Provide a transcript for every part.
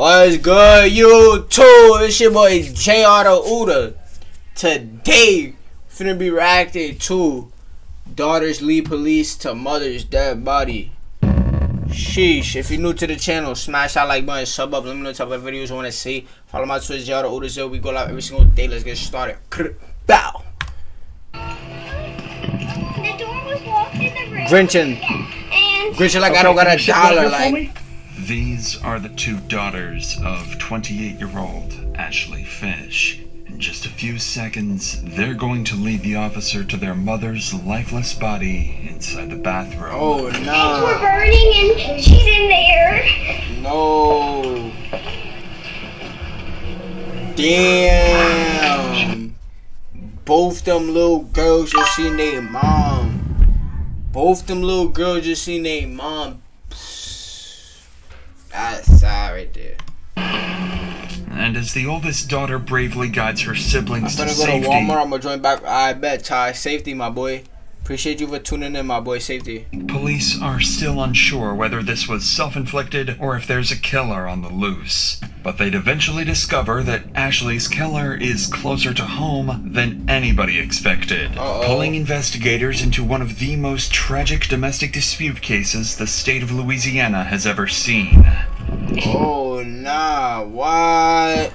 What's good, YouTube? It's your boy JrTheOota. Today, finna be reacting to daughters lead police to mother's dead body. Sheesh. If you're new to the channel, smash that like button, sub up, let me know what type of videos you want to see. Follow my Twitter, JrTheOota. We go live every single day. Let's get started. Bow. The door was locked in the room. Grinching like I don't got a dollar. Like. These are the two daughters of 28-year-old Ashley Fish. In just a few seconds, they're going to lead the officer to their mother's lifeless body inside the bathroom. Oh, no. Nah. We're burning and she's in there. No. Damn. Both them little girls just seen their mom. That's sad right there. And as the oldest daughter bravely guides her siblings to safety... I'm gonna go to Walmart, I'm gonna join back. I bet, Ty. Safety, my boy. Appreciate you for tuning in, my boy. Safety. Police are still unsure whether this was self-inflicted or if there's a killer on the loose. But they'd eventually discover that Ashley's killer is closer to home than anybody expected. Pulling investigators into one of the most tragic domestic dispute cases the state of Louisiana has ever seen. Oh, nah. What?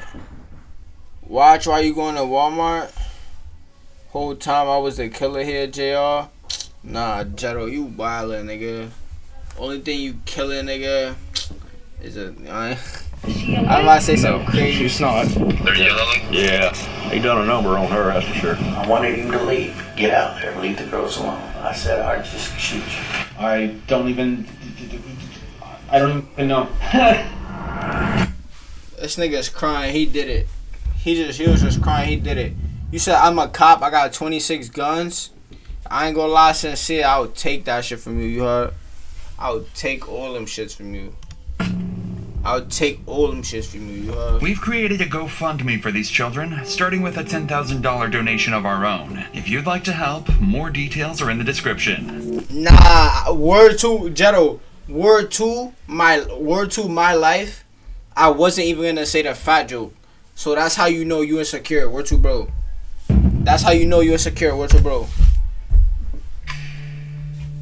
Watch while you going to Walmart? Whole time I was the killer here, JR. Nah, Jero, you wildin', nigga. Only thing you killing, nigga, is a... I'm about to say something crazy. She's not. They're yelling? Yeah. They done a number on her, that's for sure. I wanted him to leave. Get out there. Leave the girls alone. I said I'd just shoot you. I don't even know. This nigga's crying. He did it. He was just crying. He did it. You said I'm a cop. I got 26 guns. I ain't gonna lie, sincere. I would take that shit from you. You heard? I would take all them shits from you. You heard? We've created a GoFundMe for these children, starting with a $10,000 donation of our own. If you'd like to help, more details are in the description. Nah, word to Jetto. Word to my life. I wasn't even gonna say the fat joke. So that's how you know you insecure. Word to bro. That's how you know you're insecure. Word to bro.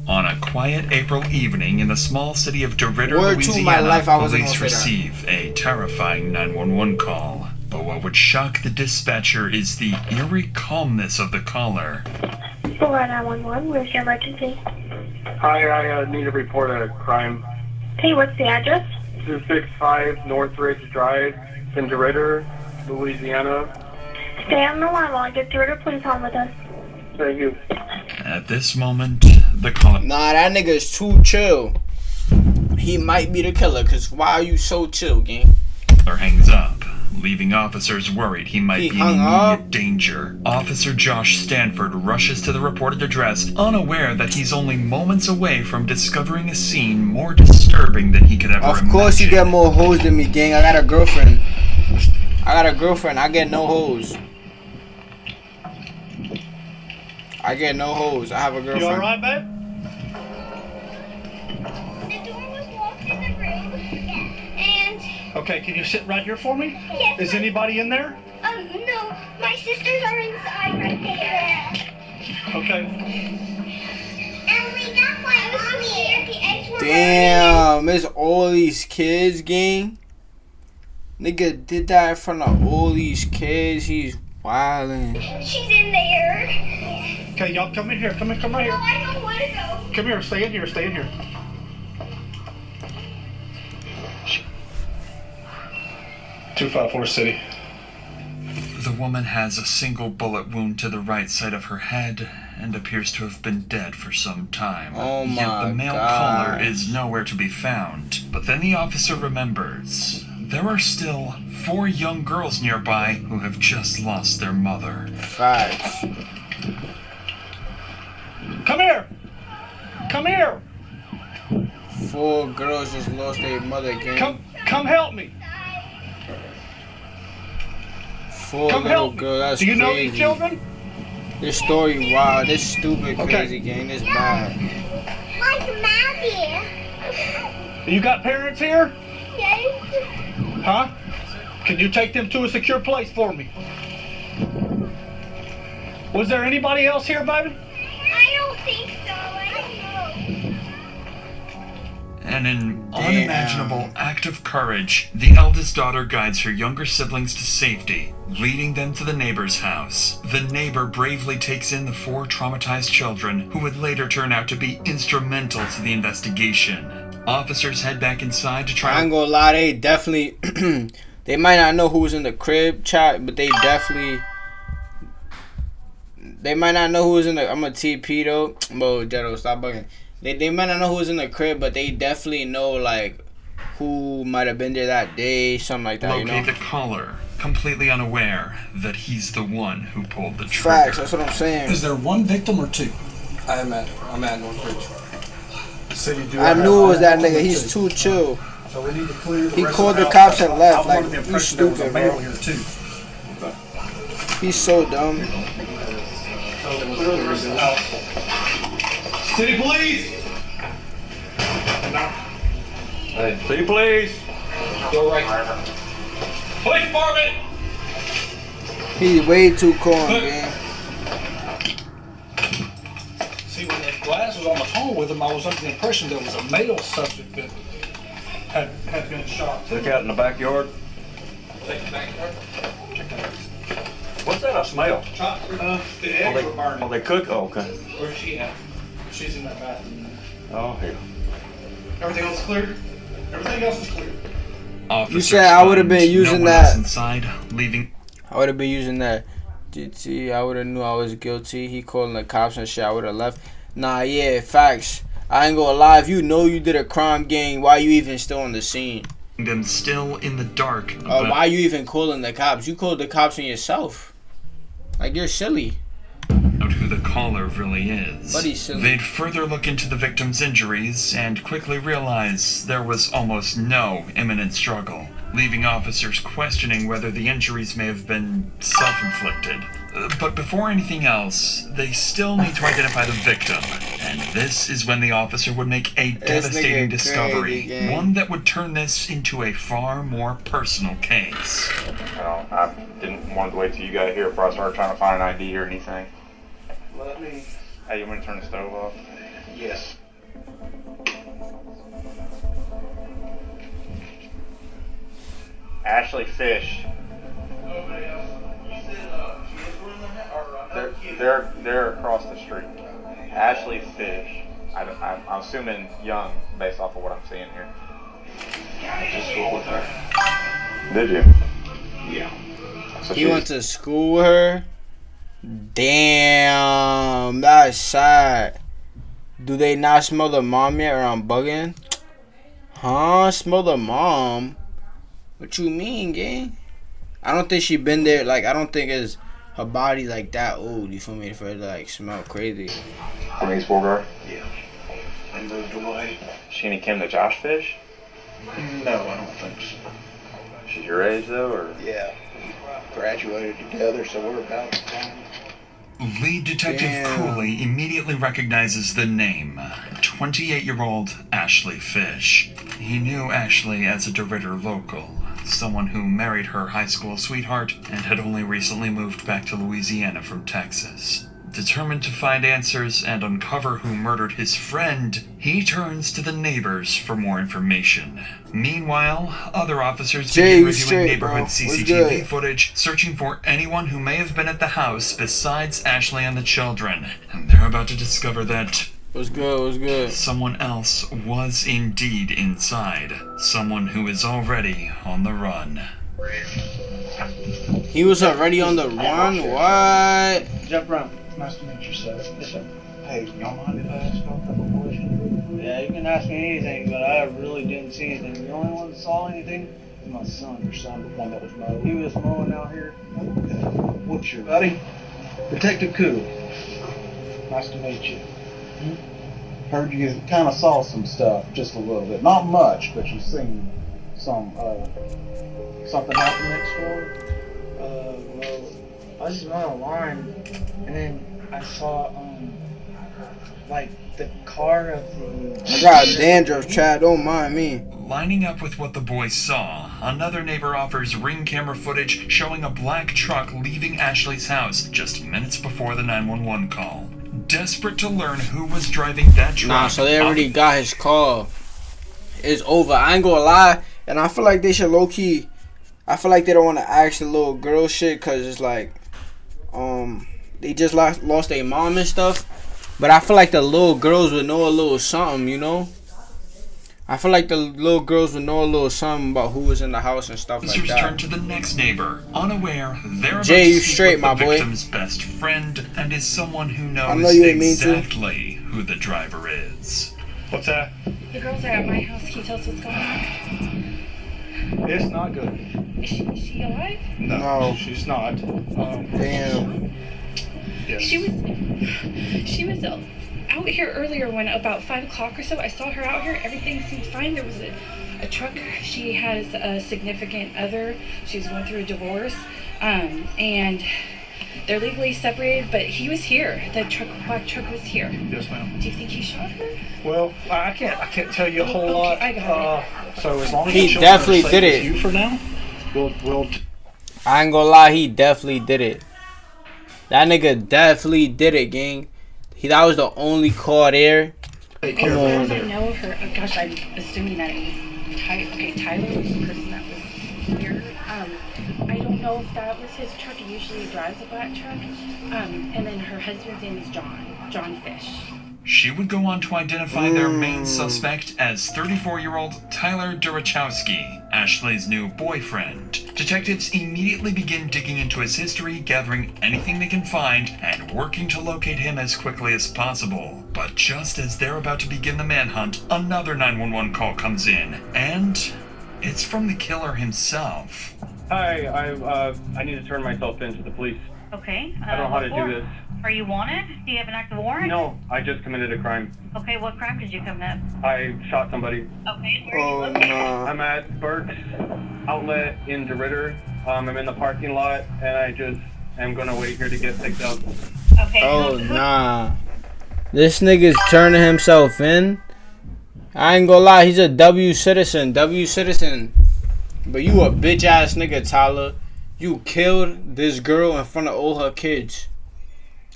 On a quiet April evening in the small city of JrTheOota, Word to my life, I wasn't police gonna say that. receive a terrifying 911 call. But what would shock the dispatcher is the eerie calmness of the caller. 911, where's your emergency? Hi, I need to report a crime. Hey, what's the address? 265 Northridge Drive in JrTheOota, Louisiana. Stay on the line while I get through to police home with us. Thank you. At this moment, the caller... Nah, that nigga's too chill. He might be the killer, cause why are you so chill, gang? hangs up, leaving officers worried he might be in immediate up. danger. Officer Josh Stanford rushes to the reported address, unaware that he's only moments away from discovering a scene more disturbing than he could ever imagine. Of course you get more hoes than me, gang. I got a girlfriend. I get no hoes. I get no hoes. I have a girlfriend. You alright, babe? The door was locked in the room, and... Okay, can you sit right here for me? Yes. Is anybody in there? No, my sisters are inside right there. Okay. And we got my mommy. The eggs were Damn, it's all these kids, gang. Nigga did that in front of all these kids. He's wildin'. She's in there. Okay, y'all come in here. Come right No, here. I don't want to go. Come here, stay in here, stay in here. Shh. 254 City. The woman has a single bullet wound to the right side of her head and appears to have been dead for some time. Oh Yet my the male gosh. caller is nowhere to be found. But then the officer remembers there are still 4 young girls nearby who have just lost their mother. Facts. Come here! Come here! 4 girls just lost their mother, gang. Come help me! 4 Come little help me! girls, that's Do you know crazy. these children? This story wild, this stupid, Okay. crazy, gang. This bad. Like Maddie. You got parents here? Yes. Huh? Can you take them to a secure place for me? Was there anybody else here, baby? I don't think so. I don't know. In an unimaginable act of courage, the eldest daughter guides her younger siblings to safety, leading them to the neighbor's house. The neighbor bravely takes in the 4 traumatized children, who would later turn out to be instrumental to the investigation. Officers head back inside to I try ain't gonna lie, they definitely they might not know who was in the crib chat, but they might not know who was in the. I'm a TP though. Bro, Jetto, stop bugging. They might not know who was in the crib, but they definitely know like who might have been there that day, something like that. locate You know. the caller, completely unaware that he's the one who pulled the trigger. Facts. That's what I'm saying. Is there one victim or 2? I'm at Northridge. So you do I knew it was that nigga. He's too chill. So we need to clear the He rest called of the cops and left. I'm Like, under the you impression there was a stupid, male bro. here too. He's so dumb. City police! Hey, city police. Go right. Police department! He's way too calm, man. See, when the glass was on the phone with him, I was under the impression there was a male subject that had been shot. Look out in the backyard. What's that? I smell. The eggs were burning. Oh, they cook. Oh, okay. Where's she at? She's in that bathroom. Oh, here. Everything else cleared? Everything else is clear. Officers You said I would've been find using no one else that. inside, leaving. I would have been using that GT. I would have knew I was guilty. He calling the cops and shit. I would have left. Nah, yeah, facts. I ain't gonna lie. If you know you did a crime, gang, why you even still on the scene? Them still in the dark. About Why you even calling the cops? You called the cops on yourself. Like, you're silly. who the caller really is. Buddy, silly. They'd further look into the victim's injuries and quickly realize there was almost no imminent struggle, leaving officers questioning whether the injuries may have been self-inflicted. But before anything else, they still need to identify the victim. And this is when the officer would make a devastating discovery. One that would turn this into a far more personal case. I didn't want to wait till you got here before I started trying to find an ID or anything. Let me. Hey, you want me to turn the stove off? Yes. Ashley Fish. They're across the street. Ashley Fish. I'm assuming young based off of what I'm seeing here. I went to school with her. Did you? Yeah. So He went to school with her? Damn, that's sad. Do they not smell the mom yet, or I'm bugging? Huh? Smell the mom? What you mean, gang? I don't think she been there. Like, I don't think it's her body like that old. You feel me? For her to like smell crazy. From East Borgar? Yeah. They moved away. She any kin to Josh Fish? No, I don't think so. She's your age though, or? Yeah. Graduated together, so we're about the same. Lead Detective Damn. Cooley immediately recognizes the name, 28-year-old Ashley Fish. He knew Ashley as a DeRitter local, someone who married her high school sweetheart and had only recently moved back to Louisiana from Texas. Determined to find answers and uncover who murdered his friend, he turns to the neighbors for more information. Meanwhile, other officers begin reviewing neighborhood CCTV footage, searching for anyone who may have been at the house besides Ashley and the children. And they're about to discover that What's good? What's good? someone else was indeed inside. Someone who is already on the run. He was already on the run? What? Jeff Brown, nice to meet you, sir. Yes, sir. Hey, y'all mind if I ask y'all a couple questions? Yeah, you can ask me anything, but I really didn't see anything. The only one that saw anything was my son, your son, the one that was mowing. He was mowing out here. What's your buddy? Detective Cool. Nice to meet you. Heard you kind of saw some stuff, just a little bit. Not much, but you seen some, something happen next door? Well, I was just mowing the lawn, and then I saw, like, the car of the... I got dandruff, Chad. Don't mind me. Lining up with what the boys saw, another neighbor offers ring camera footage showing a black truck leaving Ashley's house just minutes before the 911 call. Desperate to learn who was driving that truck. Nah, so they already got his call. It's over. I ain't gonna lie. And I feel like they should low-key... I feel like they don't want to ask the little girl shit because it's like... They just lost their mom and stuff. But I feel like the little girls would know a little something, you know? I feel like the little girls would know a little something about who was in the house and stuff like that. Turn to the next neighbor, unaware they're about Jay, to you speak straight, with my the boy. victim's best friend and is someone who knows I know you ain't mean to. exactly who the driver is. What's that? The girls are at my house. Can you tell us what's going on? It's not good. Is she alive? No. She's not. Damn. Yes. She was out here earlier when about 5 o'clock or so. I saw her out here. Everything seemed fine. There was a truck. She has a significant other. She's going through a divorce. And they're legally separated, but he was here. The black truck was here. Yes, ma'am. Do you think he shot her? Well, I can't tell you a whole Okay, lot. I got it. So as long as He the children definitely are safe did with it. you for now, we'll. I ain't gonna lie, he definitely did it. That nigga definitely did it, gang. That was the only call there. Come on. I know her. Oh gosh, I'm assuming that it was Tyler. Okay, Tyler was the person that was here. I don't know if that was his truck. He usually drives a black truck. And then her husband's name is John Fish. She would go on to identify their main suspect as 34-year-old Tyler Durachowski, Ashley's new boyfriend. Detectives immediately begin digging into his history, gathering anything they can find, and working to locate him as quickly as possible. But just as they're about to begin the manhunt, another 911 call comes in, and it's from the killer himself. Hi, I need to turn myself in to the police. Okay. I don't know how to do this. Are you wanted? Do you have an active warrant? No, I just committed a crime. Okay, what crime did you commit? I shot somebody. Okay, where are you located? I'm at Burke's Outlet in DeRitter. I'm in the parking lot, and I just am gonna wait here to get picked up. Okay. Oh, nah. This nigga's turning himself in. I ain't gonna lie, he's a W citizen. But you a bitch ass nigga, Tyler. You killed this girl in front of all her kids.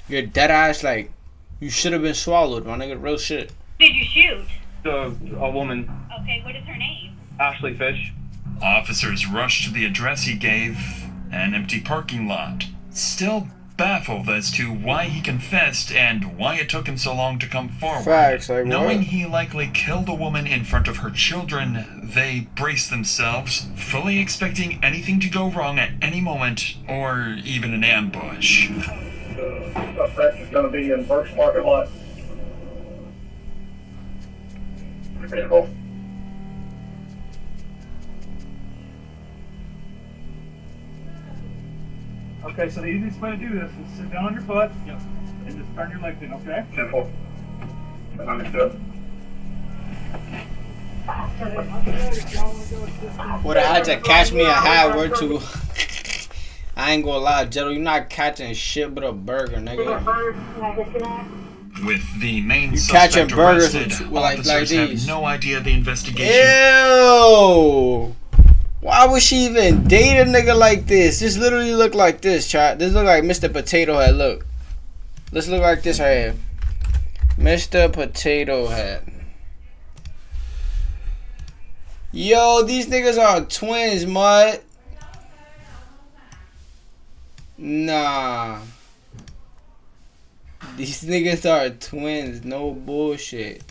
You're dead ass, like, you should have been swallowed, my nigga. Real shit. Who did you shoot? A woman, Okay, what is her name? Ashley Fish. Officers rushed to the address he gave, an empty parking lot. Still baffled as to why he confessed and why it took him so long to come forward. Facts, like Knowing what? he likely killed a woman in front of her children, they braced themselves, fully expecting anything to go wrong at any moment, or even an ambush. Suspect is going to be in Burke's parking lot. Vehicle. Okay, so the easiest way to do this is sit down on your butt and just turn your legs in, okay? Simple. Understood. Would have had to catch me a hat word to. I ain't gonna lie, Jetto, you not catching shit but a burger, nigga. With the main You suspect catching burgers arrested, with like officers have these. no idea the investigation. Ew! Why would she even date a nigga like this? This literally look like this, chat. This look like Mr. Potato Head. Look. Let's look like this right here. Mr. Potato Head. Yo, these niggas are twins, mud. Nah. These niggas are twins. No bullshit.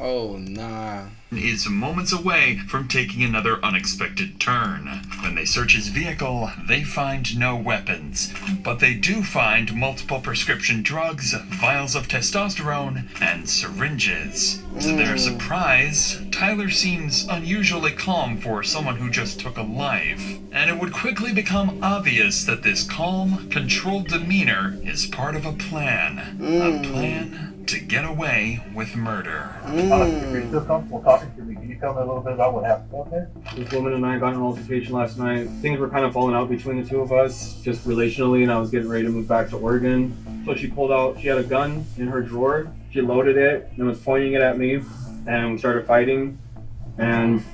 Oh, nah. Is moments away from taking another unexpected turn. When they search his vehicle, they find no weapons, but they do find multiple prescription drugs, vials of testosterone, and syringes. To their surprise, Tyler seems unusually calm for someone who just took a life, and it would quickly become obvious that this calm, controlled demeanor is part of a plan. A plan to get away with murder. If you're still comfortable talking to me, can you tell me a little bit about what happened out there? This woman and I got in an altercation last night. Things were kind of falling out between the two of us, just relationally, and I was getting ready to move back to Oregon. So she pulled out, she had a gun in her drawer. She loaded it and was pointing it at me. and we started fighting, and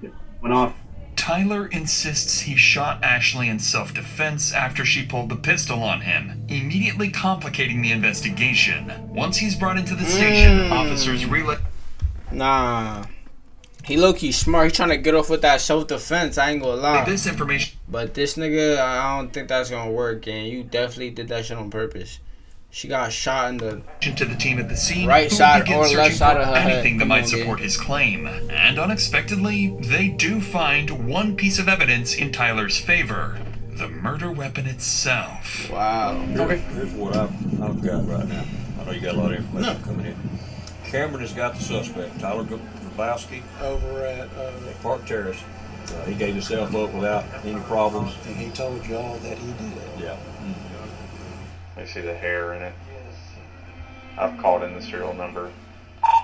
it went off. Tyler insists he shot Ashley in self-defense after she pulled the pistol on him, immediately complicating the investigation. Once he's brought into the station, officers realize... Nah. He low-key smart. He trying to get off with that self-defense. I ain't gonna lie. This information... But this nigga, I don't think that's gonna work, and you definitely did that shit on purpose. She got shot in the to the team at the scene, right side or left side of her head. Anything that might support his claim. And unexpectedly, they do find one piece of evidence in Tyler's favor. The murder weapon itself. Wow. Here's what I've got right now. I know you got a lot of information coming in. Cameron has got the suspect, Tyler Grabowski, Over at Park Terrace. He gave himself up without any problems. and he told y'all that he did it. Yeah. They see the hair in it. I've called in the serial number.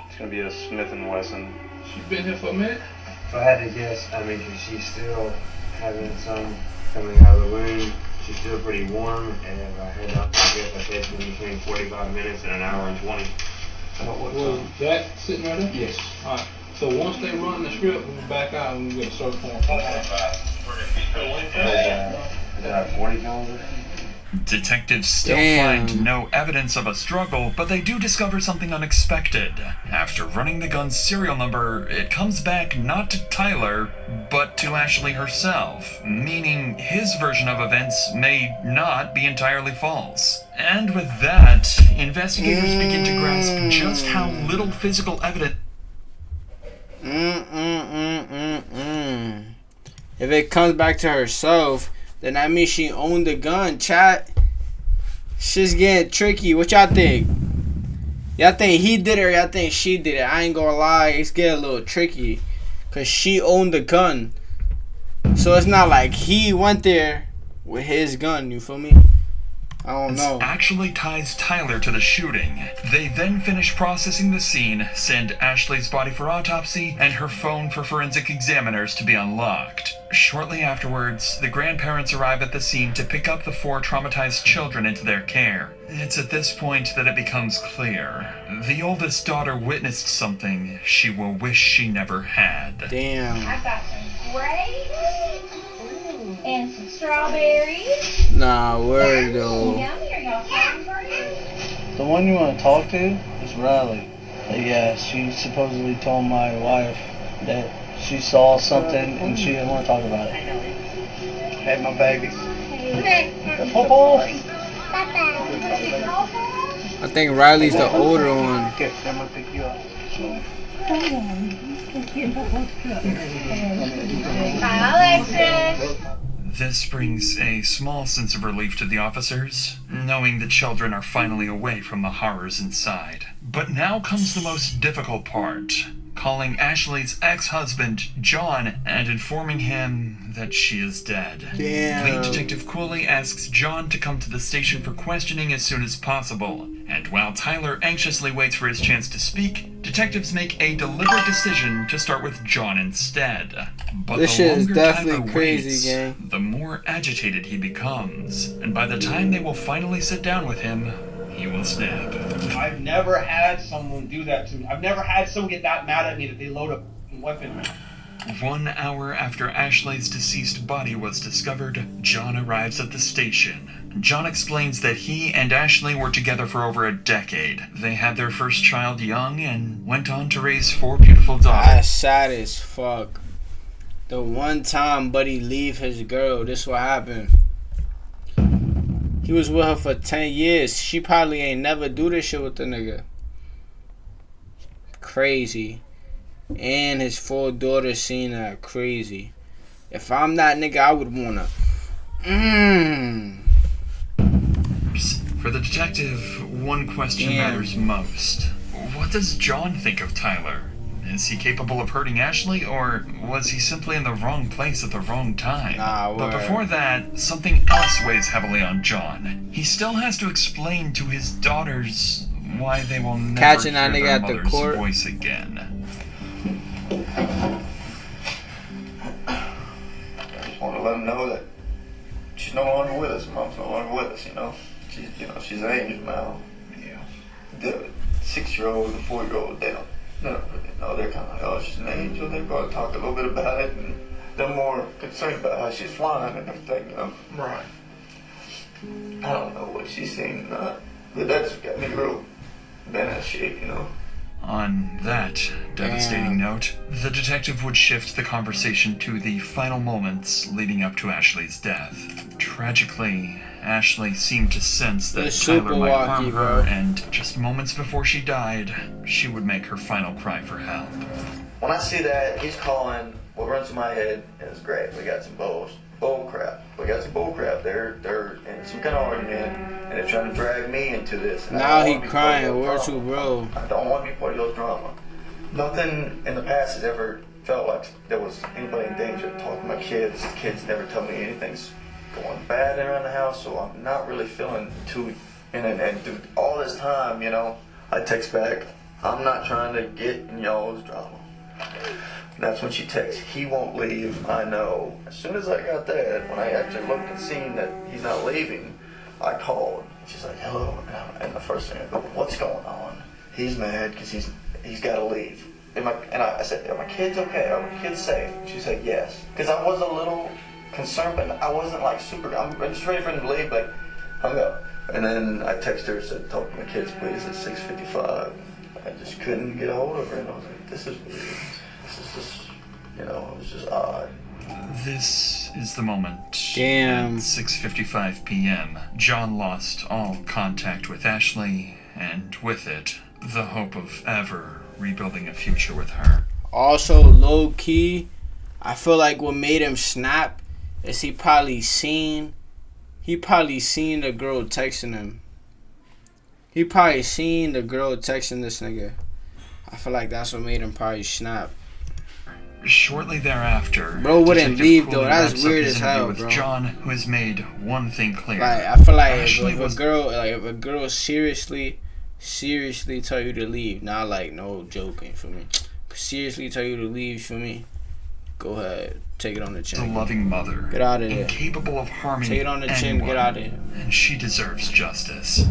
It's gonna be a Smith & Wesson. She's been here for a minute? If I had to guess, I mean, she's still having some coming out of the wound. She's still pretty warm, and if I head up, I guess I said between 45 minutes and an hour and 20. Was that sitting right there? Yes. Alright, so once they run the script, we'll back out and we'll get a search warrant. Is that 40 caliber? Detectives still find no evidence of a struggle, but they do discover something unexpected. After running the gun's serial number, it comes back not to Tyler, but to Ashley herself, meaning his version of events may not be entirely false. And with that, investigators begin to grasp just how little physical evidence... If it comes back to herself, then that means she owned the gun, chat. Shit's getting tricky. What y'all think? Y'all think he did it or y'all think she did it? I ain't gonna lie, it's getting a little tricky. Cause she owned the gun. So it's not like he went there with his gun, you feel me? I don't know. Actually ties Tyler to the shooting. They then finish processing the scene, send Ashley's body for autopsy, and her phone for forensic examiners to be unlocked. Shortly afterwards, the grandparents arrive at the scene to pick up the 4 traumatized children into their care. It's at this point that it becomes clear. The oldest daughter witnessed something she will wish she never had. Damn. I've got some grapes and some strawberries. Nah, word though. Yummy, are y'all hamburgers? The one you want to talk to is Riley. Yeah, she supposedly told my wife that she saw something and she didn't want to talk about it. Hey, my babies. I think Riley's the older one. Okay, I'm gonna pick you up. Hi, Alexis. This brings a small sense of relief to the officers, knowing the children are finally away from the horrors inside. But now comes the most difficult part. Calling Ashley's ex-husband, John, and informing him that she is dead. Damn. Lead Detective Cooley asks John to come to the station for questioning as soon as possible. And while Tyler anxiously waits for his chance to speak, detectives make a deliberate decision to start with John instead. But This the shit is longer definitely Tyler crazy, waits, gang. the more agitated he becomes. And by the time they will finally sit down with him, he will snap. I've never had someone do that to me. I've never had someone get that mad at me that they load a weapon. 1 hour after Ashley's deceased body was discovered, John arrives at the station. John explains that he and Ashley were together for over a decade. They had their first child young and went on to raise 4 beautiful daughters. That's sad as fuck. The one time Buddy leave his girl, this what happened. He was with her for 10 years. She probably ain't never do this shit with the nigga. Crazy. And his 4 daughters seen that. Crazy. If I'm that nigga, I would wanna. For the detective, one question matters most. What does John think of Tyler? Is he capable of hurting Ashley, or was he simply in the wrong place at the wrong time? But before that, something else weighs heavily on John. He still has to explain to his daughters why they will never Catching hear that nigga their at the mother's court. voice again. I just want to let them know that she's no longer with us. Mom's no longer with us, you know. She's an angel now. Yeah. The 6-year-old and the 4-year-old, they don't. going to talk a little bit about it, and they're more concerned about how she's flying and everything, you know. Right. I don't know what she's seen, but that's got me real bent out of shape, you know. On that devastating note, the detective would shift the conversation to the final moments leading up to Ashley's death. Tragically, Ashley seemed to sense that Tyler might harm her, and just moments before she died, she would make her final cry for help. When I see that, he's calling, what runs through my head is great. We got some bull crap. We got some bull crap. They're in some kind of argument, and they're trying to drag me into this. Now he crying. Where to, bro? I don't want to be part of your drama. Nothing in the past has ever felt like there was anybody in danger. Talking to my kids. Kids never tell me anything's going bad around the house, so I'm not really feeling too. And through all this time, you know, I text back, I'm not trying to get in y'all's drama. That's when she texts, he won't leave, I know. As soon as I got that, when I actually looked and seen that he's not leaving, I called. She's like, hello. And the first thing I go, what's going on? He's mad because he's got to leave. And I said, are my kids okay? Are my kids safe? She said, yes. Because I was a little concerned, but I wasn't like super, I'm just ready for him to leave, but hung up. And then I texted her and said, talk to my kids, please, at 6:55. I just couldn't get a hold of her, and I was like, this is weird. This is just, you know, it was just odd. This is the moment. Damn. At 6:55 p.m., John lost all contact with Ashley, and with it, the hope of ever rebuilding a future with her. Also, low key, I feel like what made him snap is he probably seen the girl texting him. He probably seen the girl texting this nigga. I feel like that's what made him probably snap. Shortly thereafter, bro wouldn't leave though. Cooley that's wraps weird up his as hell, interview bro. with John, who has made one thing clear. Like I feel like Ashley if a girl seriously tell you to leave, not like no joking for me. Seriously tell you to leave for me. Go ahead, take it on the chin. The loving mother, get out of here. Incapable of harming take it on the chin. anyone, Get out of here. And she deserves justice.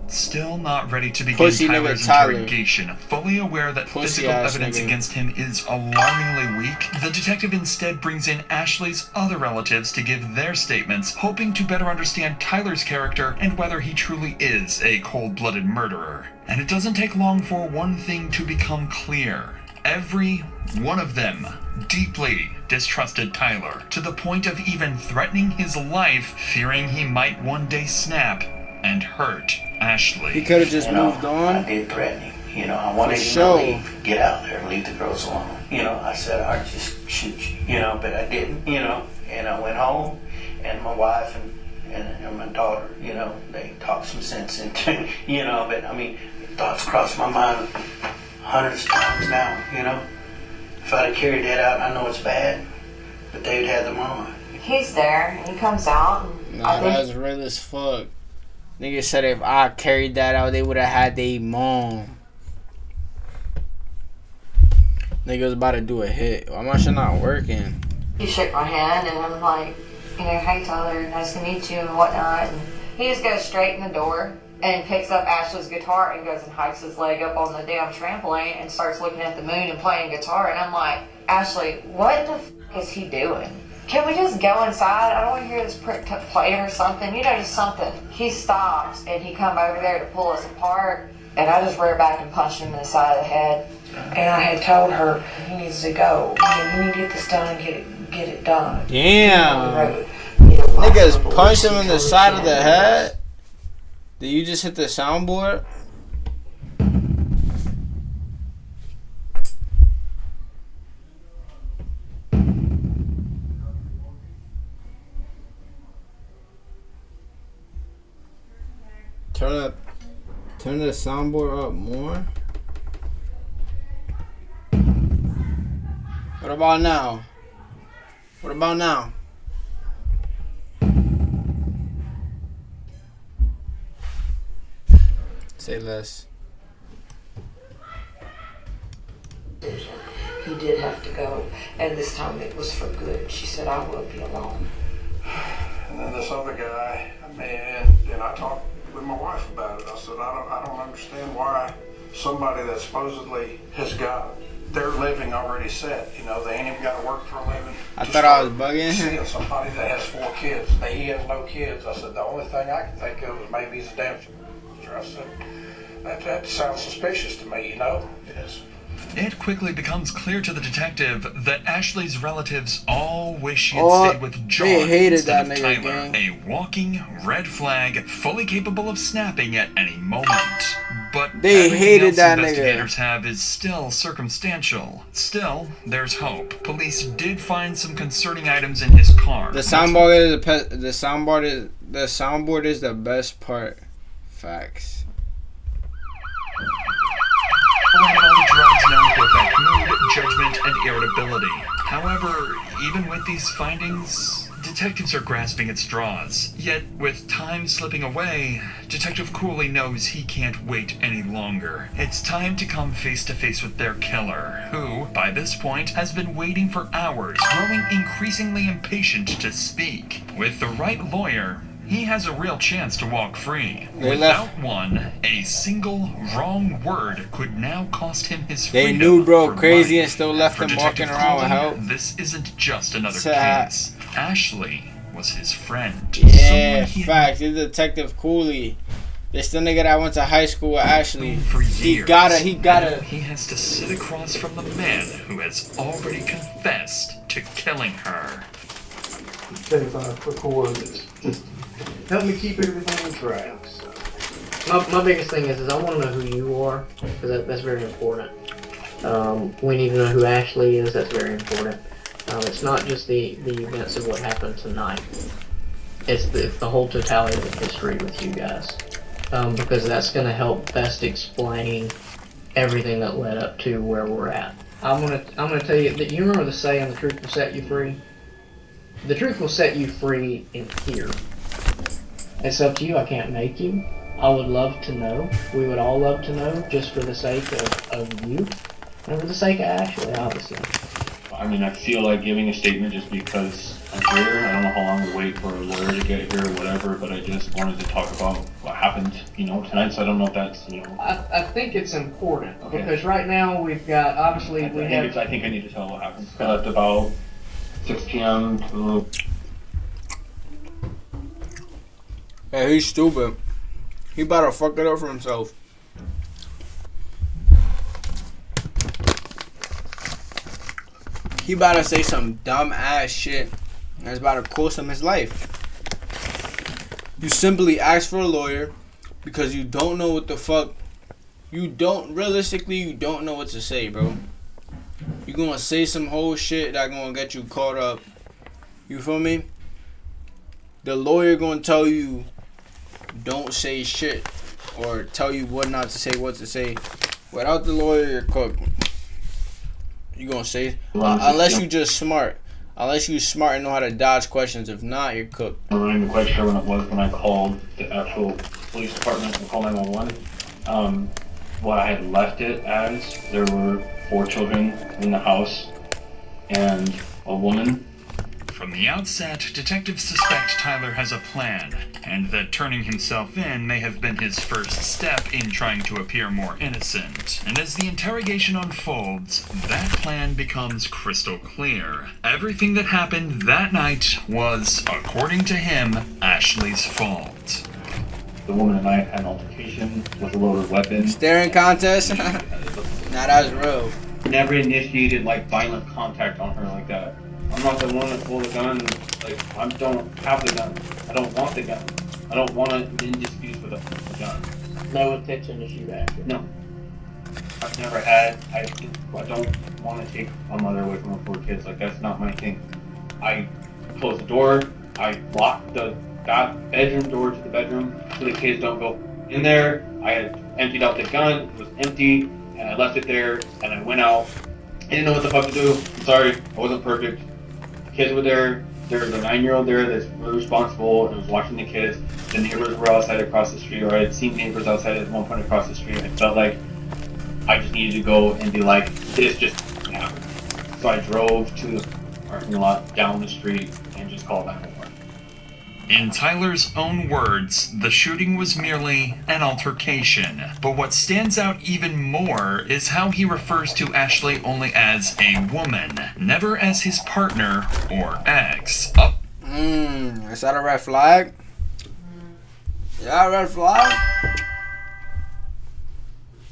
Still not ready to begin Pussy Tyler's nigga Tyler. interrogation, fully aware that Pussy physical ass evidence nigga. against him is alarmingly weak, the detective instead brings in Ashley's other relatives to give their statements, hoping to better understand Tyler's character and whether he truly is a cold-blooded murderer. And it doesn't take long for one thing to become clear. Every one of them deeply distrusted Tyler, to the point of even threatening his life, fearing he might one day snap and hurt Ashley. He could have just moved on. I did threaten him. You know, I wanted him to leave. Get out there, leave the girls alone. You know, I said I'd just shoot you. You know, but I didn't. You know, and I went home, and my wife and my daughter, you know, they talked some sense into. You know, but I mean, thoughts crossed my mind hundreds of times now. You know, if I'd have carried that out, I know it's bad, but they'd have the mama. He's there. He comes out. And nah, that's real as fuck. Nigga said if I carried that out, they would have had their mom. Nigga was about to do a hit. Why my shit not working? He shook my hand and I'm like, you know, hey Tyler, nice to meet you and whatnot. And he just goes straight in the door and picks up Ashley's guitar and goes and hikes his leg up on the damn trampoline and starts looking at the moon and playing guitar. And I'm like, Ashley, what the f*** is he doing? Can we just go inside? I don't want to hear this prick playing or something. You know, just something. He stops and he come over there to pull us apart. And I just rear back and punched him in the side of the head. And I had told her, he needs to go. You need to get this done and get it done. Damn. Niggas punched him in the side of the head? Did you just hit the soundboard? Turn the soundboard up more. What about now? What about now? Say less. He did have to go, and this time it was for good. She said, I will be alone. And then this other guy, and I talked with my wife about it. I said, I don't understand why somebody that supposedly has got their living already set. You know, they ain't even got to work for a living. I thought I was bugging. Seeing somebody that has 4 kids, he has no kids. I said, the only thing I can think of is maybe he's a damn. I said, that sounds suspicious to me, you know? Yes. It quickly becomes clear to the detective that Ashley's relatives all wish he had Oh, stayed with John they hated instead that of nigga, Tyler, gang. a walking red flag, fully capable of snapping at any moment. But They everything hated else that nigga. investigators have is still circumstantial. Still, there's hope. Police did find some concerning items in his car. The soundboard is the best part. Facts. Drugs known to affect mood, judgment, and irritability. However, even with these findings, detectives are grasping at straws. Yet, with time slipping away, Detective Cooley knows he can't wait any longer. It's time to come face to face with their killer, who, by this point, has been waiting for hours, growing increasingly impatient to speak. With the right lawyer, he has a real chance to walk free. Without one, a single wrong word could now cost him his freedom. They knew bro for crazy life. and still left For him walking Detective around with Cooley, help. This isn't just another Sad. case. Ashley was his friend. Yeah, facts. It's Detective Cooley. This the nigga that went to high school with Ashley. For years. He gotta. Now he has to sit across from the man who has already confessed to killing her. 75 for coordinates. Just help me keep everything on track. My biggest thing is I want to know who you are, because that's very important. We need to know who Ashley is. That's very important. It's not just the events of what happened tonight. It's the whole totality of the history with you guys, because that's going to help best explain everything that led up to where we're at. I'm gonna tell you that you remember the saying, "The truth will set you free." The truth will set you free in here. It's up to you. I can't make you. I would love to know. We would all love to know, just for the sake of you, and for the sake of Ashley, obviously. I mean, I feel like giving a statement just because I'm here. I don't know how long we'll wait for a lawyer to get here or whatever, but I just wanted to talk about what happened, tonight, so I don't know if that's, I think it's important, because right now we've got, obviously, I think I need to tell what happened. I left about 6 p.m. to... Hey, he's stupid. He about to fuck it up for himself. He about to say some dumb ass shit that's about to cost him his life. You simply ask for a lawyer because you don't know what the fuck. Realistically, you don't know what to say, bro. You gonna say some whole shit that gonna get you caught up. You feel me? The lawyer gonna tell you don't say shit, or tell you what not to say, what to say. Without the lawyer, you're cooked. You gonna say, unless you just smart. Unless you smart and know how to dodge questions. If not, you're cooked. I'm not even quite sure when it was when I called the actual police department and called 911. What I had left it as, there were 4 children in the house and a woman. From the outset, detectives suspect Tyler has a plan, and that turning himself in may have been his first step in trying to appear more innocent. And as the interrogation unfolds, that plan becomes crystal clear. Everything that happened that night was, according to him, Ashley's fault. The woman and I had an altercation with a loaded weapon. Staring contest? Nah, that's real. Never initiated violent contact on her like that. I'm not the one that pulled the gun. I don't have the gun. I don't want the gun. I don't want to in dispute with the gun. No intention to shoot after. No. I've never had. I don't want to take a mother away from her 4 kids. That's not my thing. I closed the door. I locked the bedroom door to the bedroom so the kids don't go in there. I had emptied out the gun. It was empty, and I left it there, and I went out. I didn't know what the fuck to do. I'm sorry. I wasn't perfect. Kids were there. There was a 9-year-old there that's really responsible and was watching the kids. The neighbors were outside across the street, or I had seen neighbors outside at one point across the street. I felt like I just needed to go and be like, this just happened. So I drove to the parking lot down the street and just called 911. In Tyler's own words, the shooting was merely an altercation. But what stands out even more is how he refers to Ashley only as a woman, never as his partner or ex. Is that a red flag? Is that a red flag?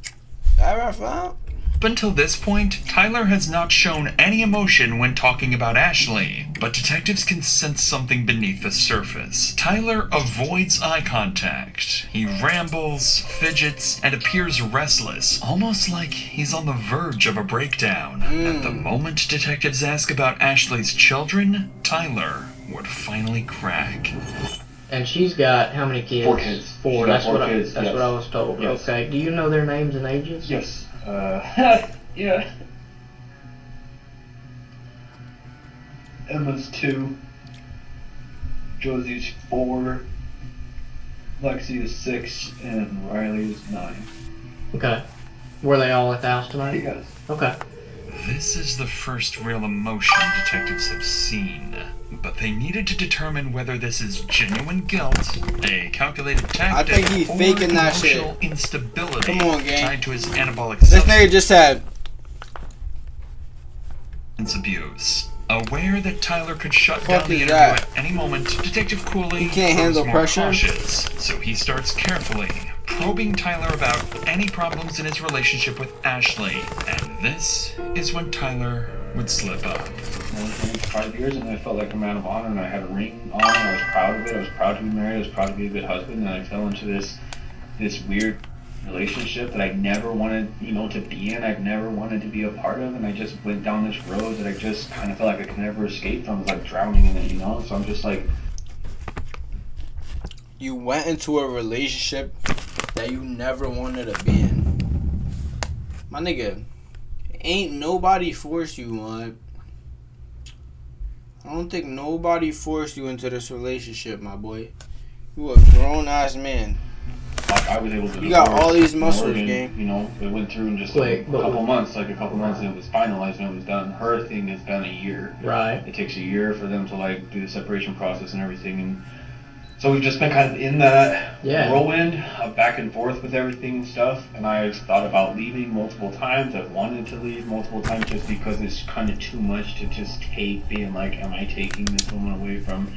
Is that a red flag? Up until this point, Tyler has not shown any emotion when talking about Ashley, but detectives can sense something beneath the surface. Tyler avoids eye contact. He rambles, fidgets, and appears restless, almost like he's on the verge of a breakdown. At the moment detectives ask about Ashley's children, Tyler would finally crack. And she's got how many kids? 4 kids. Four. That's What yes. I was told. Yes. Okay. Do you know their names and ages? Yes. Yeah. Emma's 2. Josie's 4. Lexi is 6, and Riley is 9. Okay. Were they all at the house tonight? Yes. Okay. This is the first real emotion detectives have seen, but they needed to determine whether this is genuine guilt, a calculated tactic, I think he's faking that shit. emotional instability Come on, gang. tied to his anabolic This nigga just said abuse. Aware that Tyler could shut Fuck down the is interview that? at any moment, Detective Cooley He can't grows handle more pressure? cautious, so he starts carefully probing Tyler about any problems in his relationship with Ashley, and this is when Tyler would slip up. I was married for 5 years, and I felt like a man of honor, and I had a ring on, and I was proud of it. I was proud to be married. I was proud to be a good husband, and I fell into this weird relationship that I never wanted, to be in. I've never wanted to be a part of, and I just went down this road that I just kind of felt like I could never escape from. I was like drowning in it, So I'm just like. you went into a relationship that you never wanted to be in. My nigga, ain't nobody forced you, man. I don't think nobody forced you into this relationship, my boy. You a grown ass man. I was able to. You got all these muscles, Morgan, gang. It went through in just a couple months, and it was finalized and it was done. Her thing has been a year. Right. It takes a year for them to do the separation process and everything, and so we've just been kind of in that whirlwind of back and forth with everything and stuff. And I've thought about leaving multiple times. I've wanted to leave multiple times just because it's kind of too much to just take. Being like, am I taking this woman away from?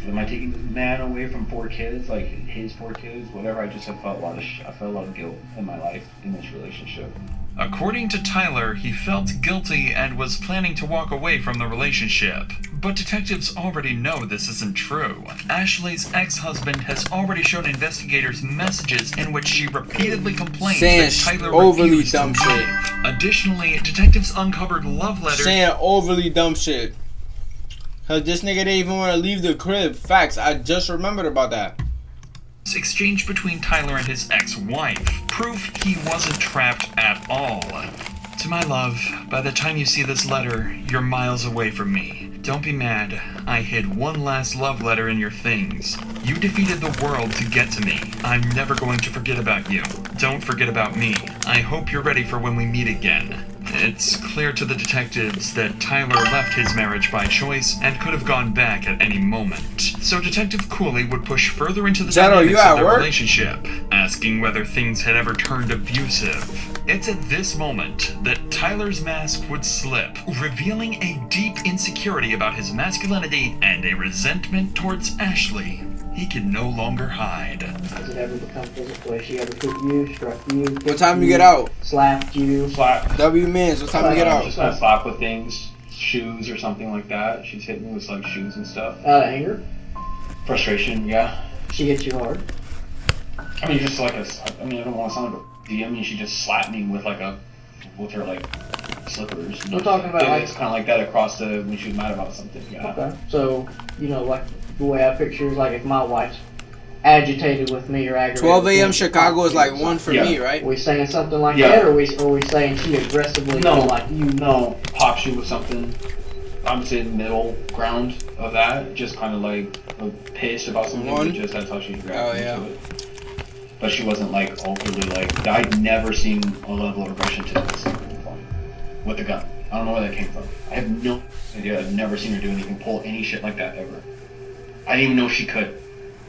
Am I taking this man away from 4 kids, like his 4 kids, whatever? I felt a lot of guilt in my life in this relationship. According to Tyler, he felt guilty and was planning to walk away from the relationship. But detectives already know this isn't true. Ashley's ex-husband has already shown investigators messages in which she repeatedly complains that Tyler overly refused dumb to shit. leave. Additionally, detectives uncovered love letters Saying overly dumb shit. Cause this nigga didn't even want to leave the crib. Facts, I just remembered about that. exchanged between Tyler and his ex-wife. Proof he wasn't trapped at all. To my love, by the time you see this letter, you're miles away from me. Don't be mad. I hid one last love letter in your things. You defeated the world to get to me. I'm never going to forget about you. Don't forget about me. I hope you're ready for when we meet again. It's clear to the detectives that Tyler left his marriage by choice and could have gone back at any moment. So Detective Cooley would push further into the dynamics of their relationship, asking whether things had ever turned abusive. It's at this moment that Tyler's mask would slip, revealing a deep insecurity about his masculinity and a resentment towards Ashley he could no longer hide. Has it ever become physical? Has she ever hit you, struck you? What time you get out? Slapped you? Slap. W Mins, what time you get out? Just gonna slap with things, shoes or something like that. She's hit me with shoes and stuff. Out of anger? Frustration, yeah. She hits you hard? I mean, just I don't want to sound like a D. I mean, she just slapped me with her slippers. We're talking about it's kind of like that across when she was mad about something. Yeah. Okay. So, the way I picture is if my wife's agitated with me or aggravated. 12 a.m. Chicago is 1 for me, right? Are we saying something like that, or are we saying she aggressively No, pops you with something. I'm saying middle ground of that, just kind of pissed about something. But that's how she reacted to it. But she wasn't overly I'd never seen a level of aggression to this before with the gun. I don't know where that came from. I have no idea. I've never seen her do anything, pull any shit like that ever. I didn't even know she could.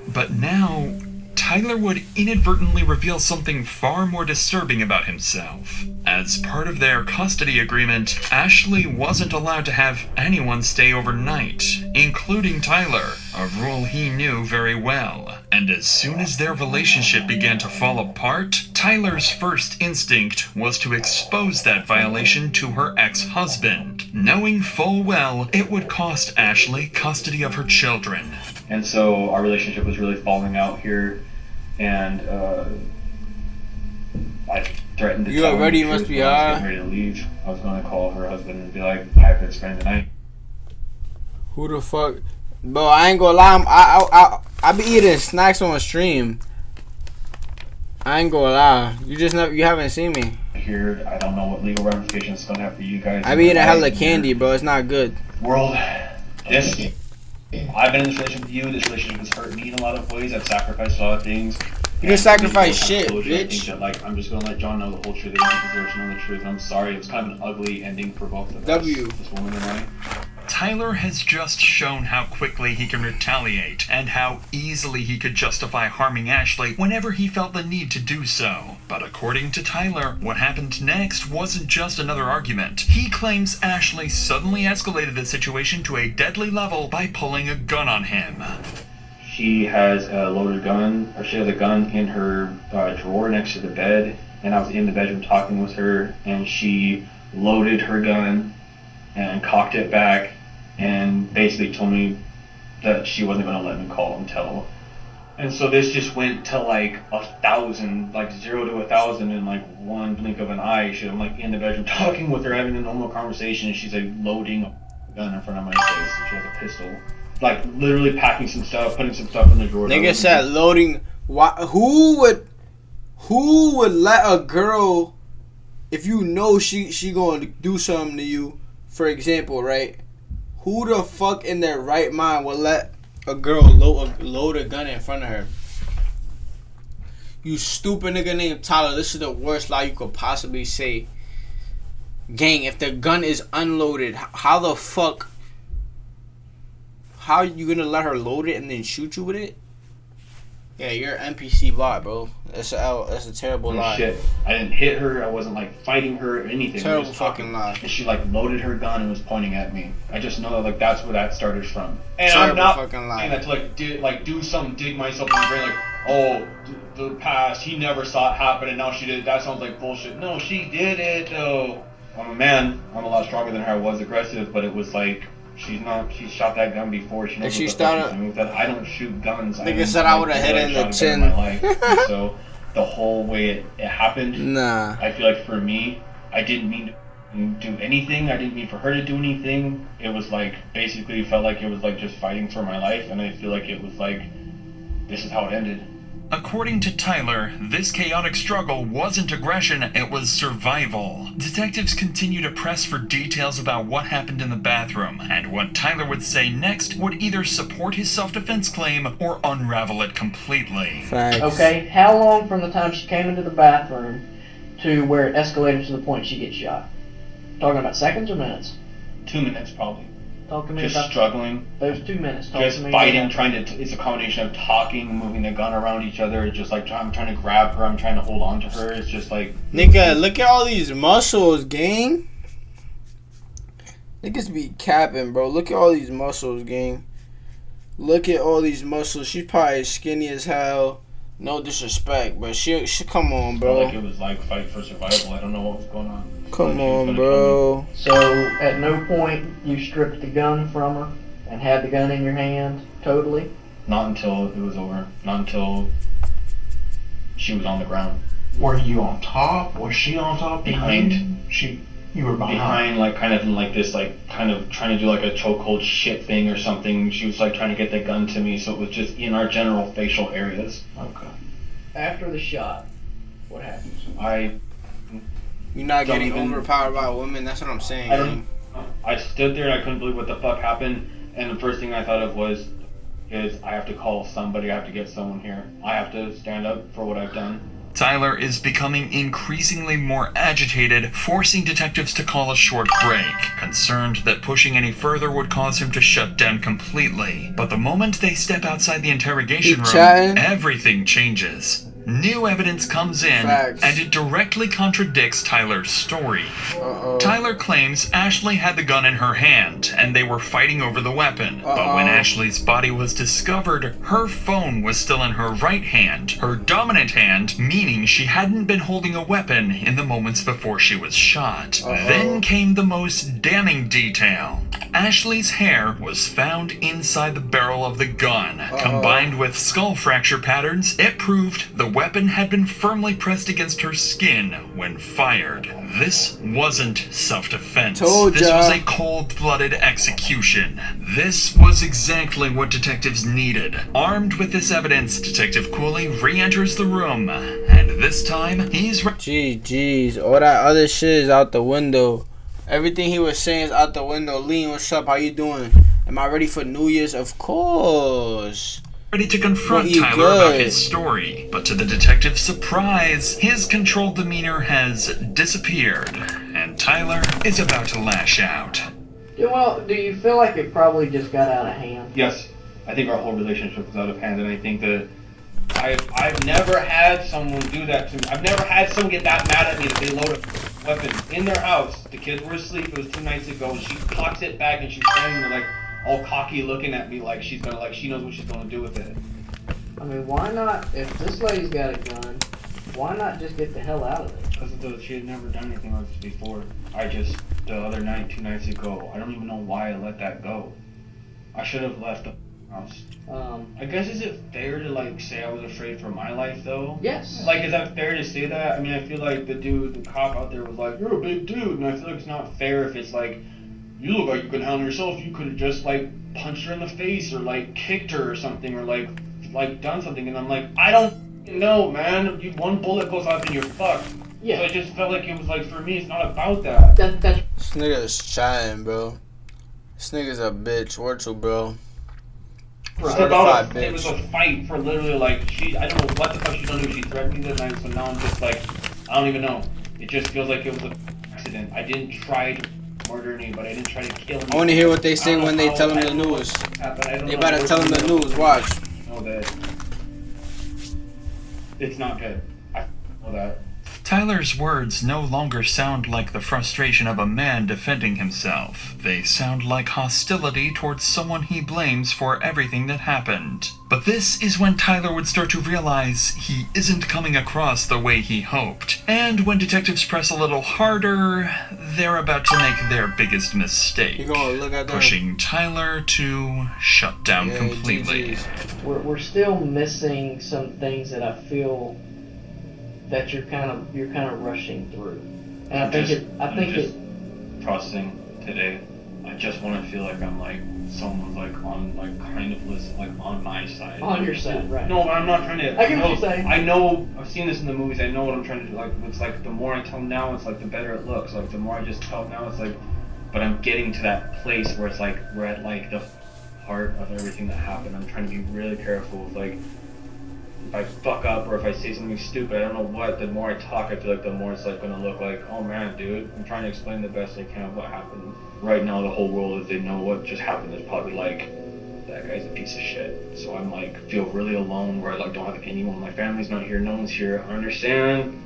But now, Tyler would inadvertently reveal something far more disturbing about himself. As part of their custody agreement, Ashley wasn't allowed to have anyone stay overnight, including Tyler, a rule he knew very well. And as soon as their relationship began to fall apart, Tyler's first instinct was to expose that violation to her ex-husband, knowing full well it would cost Ashley custody of her children. And so our relationship was really falling out here, and I threatened to You tell him already the must truth be when I was high. getting ready to leave. I was going to call her husband and be like, I have to spend the night. Who the fuck? Bro, I ain't gonna lie. I be eating snacks on stream. I ain't gonna lie. You haven't seen me. Here, I don't know what legal ramifications it's going to have for you guys. I be eating hella candy, bro. It's not good. World, I've been in this relationship with you. This relationship has hurt me in a lot of ways. I've sacrificed a lot of things. You didn't sacrifice And shit, closure, I think bitch. that, like, I'm just gonna let John know the whole truth. He deserves to know the truth. And I'm sorry. It was kind of an ugly ending for both of us. This woman and I. Tyler has just shown how quickly he can retaliate and how easily he could justify harming Ashley whenever he felt the need to do so. But according to Tyler, what happened next wasn't just another argument. He claims Ashley suddenly escalated the situation to a deadly level by pulling a gun on him. She has a loaded gun, or she has a gun in her drawer next to the bed, and I was in the bedroom talking with her, and she loaded her gun and cocked it back and basically told me that she wasn't going to let me call and tell. And so this just went to like 1,000, like 0 to 1,000 in like one blink of an eye. I'm like in the bedroom talking with her, having a normal conversation, and she's like loading a gun in front of my face, and she has a pistol. Like literally packing some stuff, putting some stuff in the drawer. Nigga said loading. Who would let a girl, if you know she gonna do something to you, for example, right? Who the fuck in their right mind would let a girl load a gun in front of her? You stupid nigga named Tyler. This is the worst lie you could possibly say. Gang, if the gun is unloaded, how the fuck? How you gonna let her load it and then shoot you with it? Yeah, you're an NPC bot, bro. That's a terrible lie. Shit. I didn't hit her. I wasn't like fighting her or anything. Terrible fucking lie. And she like loaded her gun and was pointing at me. I just know that like that's where that started from. And Terrible I'm not fucking lie. saying that to do something, dig myself in the brain like, oh, the past, he never saw it happen and now she did it. That sounds like bullshit. No, she did it though. I'm a man. I'm a lot stronger than her. I was aggressive, but it was like, she shot that gun before. She knows what the fuck she's doing with that. I don't shoot guns. Nigga said I would've hit her in the chin. My life. So the whole way it happened, nah. I feel like for me, I didn't mean to do anything. I didn't mean for her to do anything. It was like, basically felt like it was like just fighting for my life. And I feel like it was like, this is how it ended. According to Tyler, this chaotic struggle wasn't aggression, it was survival. Detectives continue to press for details about what happened in the bathroom, and what Tyler would say next would either support his self-defense claim or unravel it completely. Facts. Okay, how long from the time she came into the bathroom to where it escalated to the point she gets shot? Talking about seconds or minutes? 2 minutes probably. Talk to me Just about struggling. those 2 minutes. Talk Just to me fighting, about it's a combination of talking, moving the gun around each other, just like I'm trying to grab her, I'm trying to hold on to her, it's just like... Nigga, look at all these muscles, gang. Niggas be capping, bro. Look at all these muscles, gang. Look at all these muscles. She's probably skinny as hell. No disrespect, but she come on, bro. Felt like it was like fight for survival. I don't know what was going on. Come on, bro. So, at no point you stripped the gun from her and had the gun in your hand, totally? Not until it was over. Not until she was on the ground. Were you on top? Was she on top? Behind. You were behind. Behind, like kind of like this, like kind of trying to do like a chokehold shit thing or something. She was like trying to get the gun to me, so it was just in our general facial areas. Okay. After the shot, what happens? You're not getting overpowered by women. That's what I'm saying. I stood there and I couldn't believe what the fuck happened. And the first thing I thought of is I have to call somebody. I have to get someone here. I have to stand up for what I've done. Tyler is becoming increasingly more agitated, forcing detectives to call a short break, concerned that pushing any further would cause him to shut down completely. But the moment they step outside the interrogation room, everything changes. New evidence comes in, and it directly contradicts Tyler's story. Tyler claims Ashley had the gun in her hand, and they were fighting over the weapon. But when Ashley's body was discovered, her phone was still in her right hand, her dominant hand, meaning she hadn't been holding a weapon in the moments before she was shot. Then came the most damning detail. Ashley's hair was found inside the barrel of the gun. Combined with skull fracture patterns, it proved the weapon had been firmly pressed against her skin when fired. This wasn't self-defense. This was a cold-blooded execution. This was exactly what detectives needed. Armed with this evidence, Detective Cooley re-enters the room, and this time, he's... Jeez, all that other shit is out the window. Everything he was saying is out the window. Lean, what's up? How you doing? Am I ready for New Year's? Of course. Ready to confront Tyler about his story, but to the detective's surprise, his controlled demeanor has disappeared, and Tyler is about to lash out. Well, do you feel like it probably just got out of hand? Yes, I think our whole relationship was out of hand, and I think that I've never had someone do that to me. I've never had someone get that mad at me that they load a weapon in their house. The kids were asleep. It was 2 nights ago, and she cocks it back, and she's standing there like all cocky, looking at me like she's gonna she knows what she's gonna do with it. I mean, why not? If this lady's got a gun, why not just get the hell out of it? Because she had never done anything like this before. The other night, 2 nights ago, I don't even know why I let that go. I should have left the house. I guess, is it fair to like say I was afraid for my life though? Yes. Like, is that fair to say that? I mean, I feel like the cop out there was like, "You're a big dude," and I feel like it's not fair if it's like, "You look like you could handle yourself. You could have just like punched her in the face or like kicked her or something or like done something." And I'm like, I don't know, man. One bullet goes off and you're fucked. Yeah. So I just felt like it was like, for me, it's not about that. This nigga's chatting, bro. This nigga's a bitch. Wurzel, bro. It was a fight for literally like I don't know what the fuck she's gonna do. She threatened me that night, so now I'm just like, I don't even know. It just feels like it was an accident. I didn't try to murder anybody. I didn't try to kill anybody. I want to hear what they say when they tell him the news. They better tell him the news. Watch. Know that it's not good. I know that. Tyler's words no longer sound like the frustration of a man defending himself. They sound like hostility towards someone he blames for everything that happened. But this is when Tyler would start to realize he isn't coming across the way he hoped. And when detectives press a little harder, they're about to make their biggest mistake. Pushing Tyler to shut down completely. We're still missing some things that I feel that you're kind of rushing through, and I think it processing today. I just want to feel like I'm like someone's like on like kind of listen like on my side. On your side, right? No, I'm not trying to. I get what you're saying. I know. I've seen this in the movies. I know what I'm trying to do. Like it's like the more I tell them now, it's like the better it looks. Like the more I just tell them now, it's like. But I'm getting to that place where it's like we're at like the heart of everything that happened. I'm trying to be really careful with like. If I fuck up or if I say something stupid, I don't know what, the more I talk, I feel like the more it's like gonna look like, oh man, dude, I'm trying to explain the best I can what happened. Right now, the whole world, if they know what just happened, is probably like, that guy's a piece of shit. So I'm like, feel really alone where I like don't have anyone. My family's not here, no one's here. I understand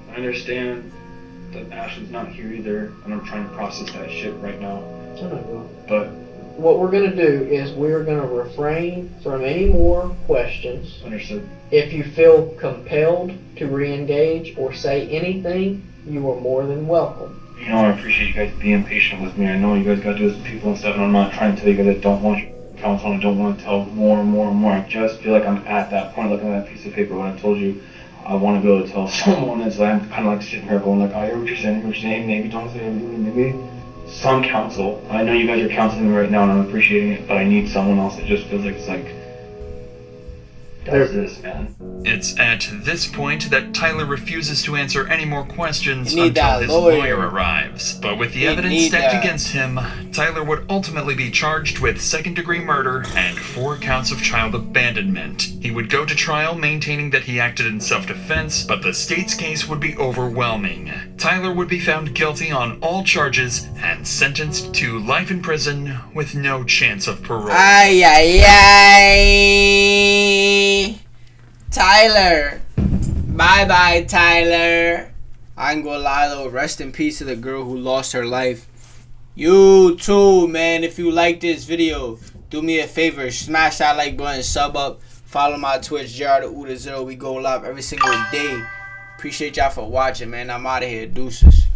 that Ashley's not here either, and I'm trying to process that shit right now. But what we're going to do is we're going to refrain from any more questions. Understood. If you feel compelled to re-engage or say anything, you are more than welcome. You know, I appreciate you guys being patient with me. I know you guys got to do this with people and stuff, and I'm not trying to tell you guys I don't want your counsel and I don't want to tell more and more and more. I just feel like I'm at that point looking at that piece of paper when I told you I want to be able to tell someone. It's like, I'm kind of like sitting here going like, I hear what you're saying, maybe don't say anything, maybe some counsel. I know you guys are counseling me right now and I'm appreciating it, but I need someone else. It just feels like it's like, does this, man? It's at this point that Tyler refuses to answer any more questions until his lawyer arrives. But with the evidence stacked against him, Tyler would ultimately be charged with second-degree murder and 4 counts of child abandonment. He would go to trial maintaining that he acted in self-defense, but the state's case would be overwhelming. Tyler would be found guilty on all charges and sentenced to life in prison with no chance of parole. Ay, ay, ay. Tyler. Bye-bye, Tyler. I ain't gonna lie though, rest in peace to the girl who lost her life. You too, man. If you like this video, do me a favor, smash that like button, sub up, follow my Twitch, JrTheOota0. We go live every single day. Appreciate y'all for watching, man. I'm out of here. Deuces.